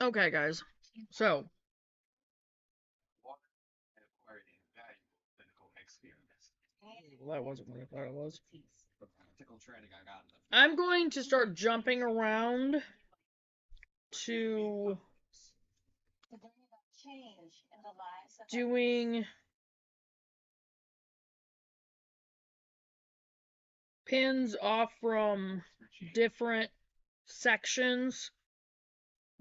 Okay, guys. So, well, that wasn't what I thought it was. I'm going to start jumping around to doing pins off from different sections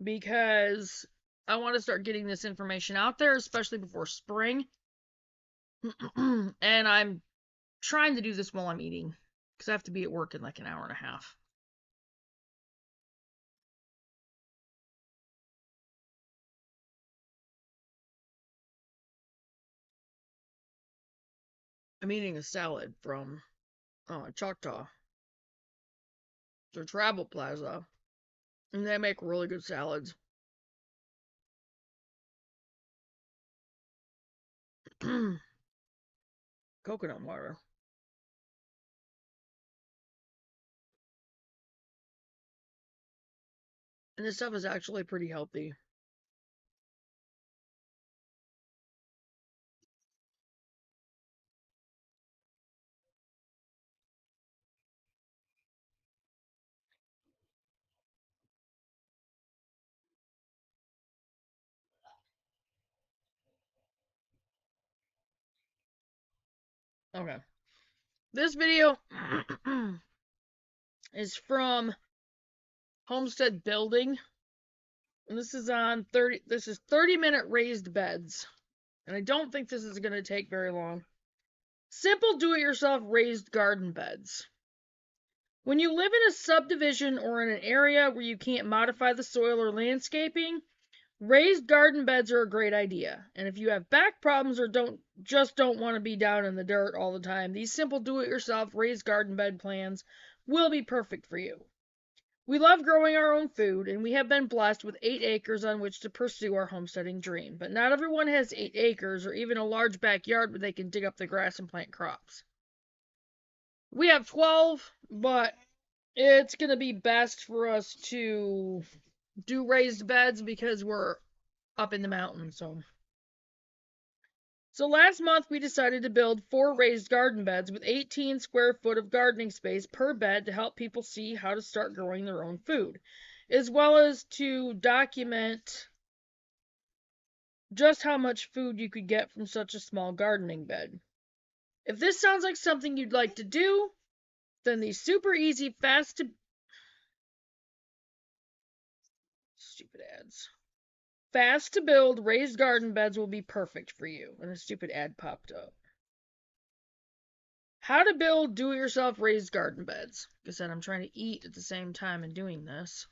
because I want to start getting this information out there, especially before spring. And I'm trying to do this while I'm eating because I have to be at work in like an hour and a half. I'm eating a salad from Choctaw. It's a travel plaza, and they make really good salads. Coconut water. And this stuff is actually pretty healthy. Okay. This video is from Homestead Building. And this is 30-minute raised beds. And I don't think this is going to take very long. Simple do-it-yourself raised garden beds. When you live in a subdivision or in an area where you can't modify the soil or landscaping, raised garden beds are a great idea. And if you have back problems or don't want to be down in the dirt all the time, these simple do-it-yourself raised garden bed plans will be perfect for you. We love growing our own food, and we have been blessed with 8 acres on which to pursue our homesteading dream. But not everyone has 8 acres or even a large backyard where they can dig up the grass and plant crops. We have 12, but it's going to be best for us to do raised beds because we're up in the mountains. So last month we decided to build 4 raised garden beds with 18 square foot of gardening space per bed to help people see how to start growing their own food, as well as to document just how much food you could get from such a small gardening bed. If this sounds like something you'd like to do, then these super easy, fast to stupid ads. Fast to build raised garden beds will be perfect for you. And a stupid ad popped up. How to build do-it-yourself raised garden beds. Like I said, I'm trying to eat at the same time and doing this.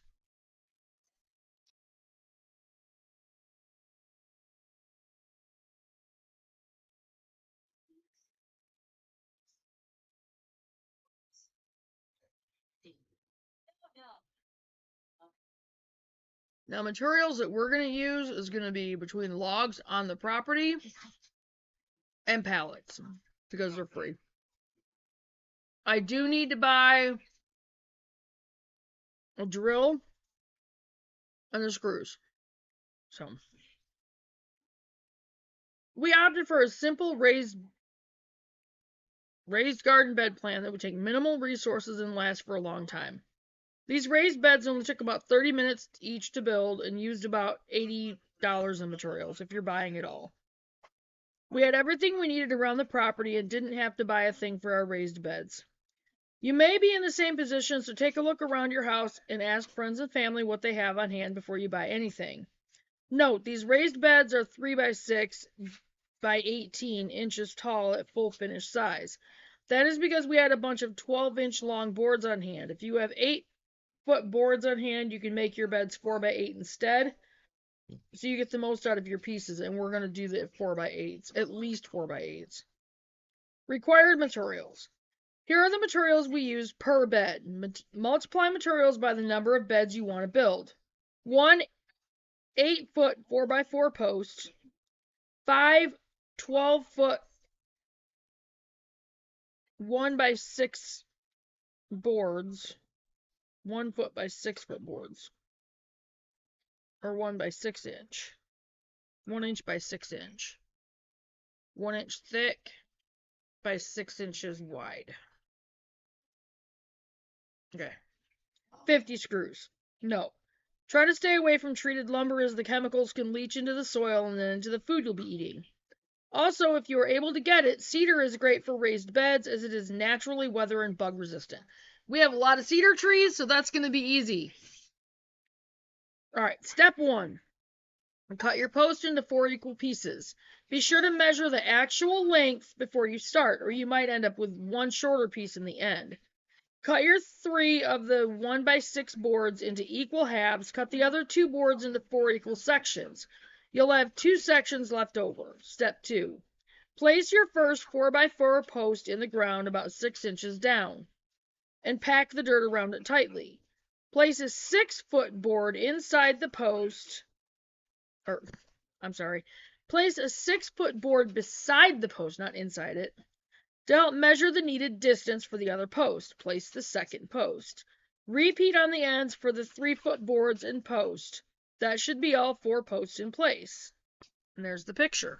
Now, materials that we're going to use is going to be between logs on the property and pallets because they're free. I do need to buy a drill and the screws. So, we opted for a simple raised garden bed plan that would take minimal resources and last for a long time. These raised beds only took about 30 minutes each to build and used about $80 in materials if you're buying it all. We had everything we needed around the property and didn't have to buy a thing for our raised beds. You may be in the same position, so take a look around your house and ask friends and family what they have on hand before you buy anything. Note, these raised beds are 3 by 6 by 18 inches tall at full finished size. That is because we had a bunch of 12-inch long boards on hand. If you have 8-foot boards on hand, you can make your beds 4 by 8 instead. So you get the most out of your pieces, and we're going to do the 4 by 8s, at least 4 by 8s. Required materials. Here are the materials we use per bed. Multiply materials by the number of beds you want to build. 1 8-foot 4 by 4 post, 5 12-foot 1 by 6 boards, 1 foot by 6 foot boards. or 1 by 6 inch. 1 inch by 6 inch. 1 inch thick by 6 inches wide. Okay. 50 screws. No. Try to stay away from treated lumber as the chemicals can leach into the soil and then into the food you'll be eating. Also, if you are able to get it, cedar is great for raised beds as it is naturally weather and bug resistant. We have a lot of cedar trees, so that's going to be easy. Alright, step 1. Cut your post into 4 equal pieces. Be sure to measure the actual length before you start, or you might end up with one shorter piece in the end. Cut your 3 of the 1 by 6 boards into equal halves. Cut the other 2 boards into 4 equal sections. You'll have 2 sections left over. Step 2. Place your first 4 by 4 post in the ground about 6 inches down, and pack the dirt around it tightly. Place a 6-foot board inside the post, place a 6-foot board beside the post, not inside it. Measure the needed distance for the other post. Place the second post. Repeat on the ends for the 3-foot boards and post. That should be all 4 posts in place. And there's the picture.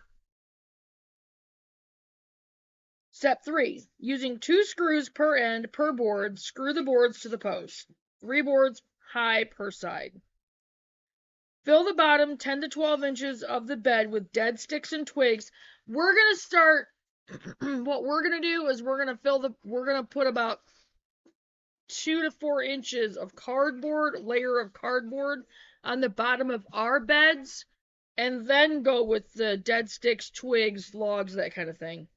Step 3. Using 2 screws per end per board, screw the boards to the post. 3 boards high per side. Fill the bottom 10 to 12 inches of the bed with dead sticks and twigs. We're going to start, what we're going to do is we're going to put about 2 to 4 inches of layer of cardboard on the bottom of our beds, and then go with the dead sticks, twigs, logs, that kind of thing.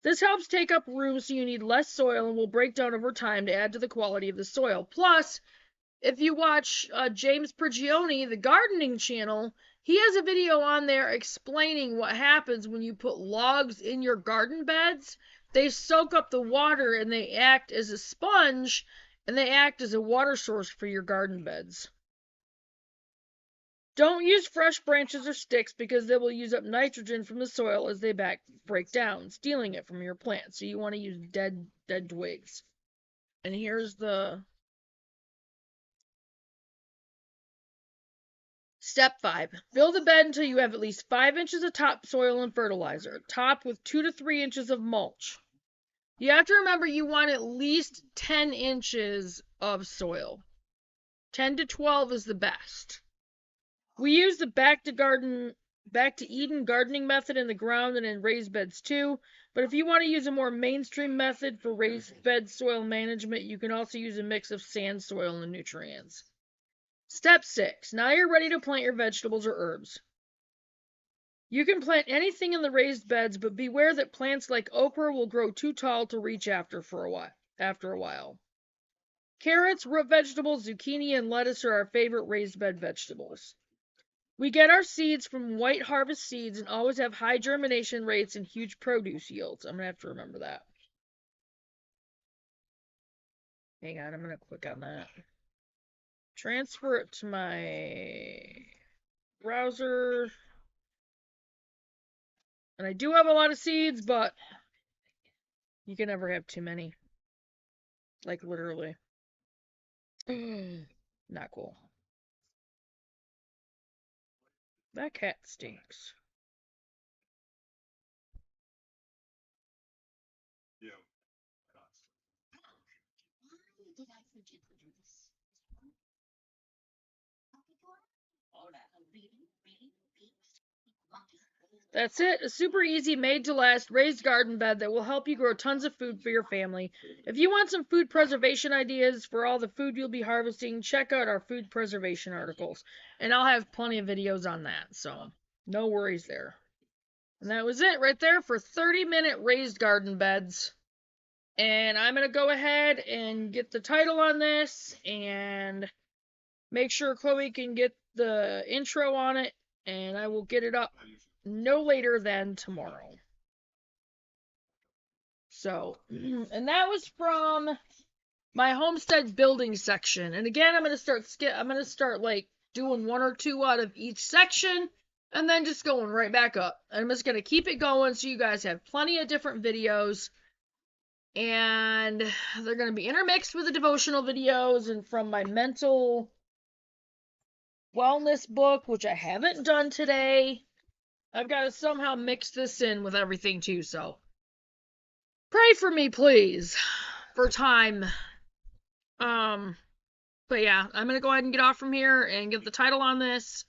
This helps take up room so you need less soil and will break down over time to add to the quality of the soil. Plus, if you watch James Prigioni, the gardening channel, he has a video on there explaining what happens when you put logs in your garden beds. They soak up the water and they act as a sponge, and they act as a water source for your garden beds. Don't use fresh branches or sticks because they will use up nitrogen from the soil as they break down, stealing it from your plant. So you want to use dead twigs. And here's the Step 5. Fill the bed until you have at least 5 inches of topsoil and fertilizer. Top with 2 to 3 inches of mulch. You have to remember you want at least 10 inches of soil. 10 to 12 is the best. We use the back to Eden gardening method in the ground and in raised beds too, but if you want to use a more mainstream method for raised bed soil management, you can also use a mix of sand, soil, and nutrients. Step 6. Now you're ready to plant your vegetables or herbs. You can plant anything in the raised beds, but beware that plants like okra will grow too tall to reach after a while. Carrots, root vegetables, zucchini, and lettuce are our favorite raised bed vegetables. We get our seeds from White Harvest Seeds and always have high germination rates and huge produce yields. I'm going to have to remember that. Hang on, I'm going to click on that. Transfer it to my browser. And I do have a lot of seeds, but you can never have too many. Like, literally. Not cool. That cat stinks. Yeah. That's it. A super easy, made-to-last raised garden bed that will help you grow tons of food for your family. If you want some food preservation ideas for all the food you'll be harvesting, check out our food preservation articles. And I'll have plenty of videos on that, so no worries there. And that was it right there for 30-minute raised garden beds. And I'm going to go ahead and get the title on this and make sure Chloe can get the intro on it, and I will get it up no later than tomorrow. So, and that was from my homestead building section. And again, I'm going to start like doing 1 or 2 out of each section and then just going right back up. And I'm just going to keep it going so you guys have plenty of different videos. And they're going to be intermixed with the devotional videos and from my mental wellness book, which I haven't done today. I've got to somehow mix this in with everything too, so pray for me, please, for time. But yeah, I'm gonna go ahead and get off from here and get the title on this,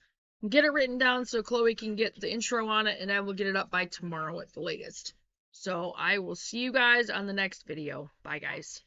get it written down so Chloe can get the intro on it, and I will get it up by tomorrow at the latest. So I will see you guys on the next video. Bye, guys.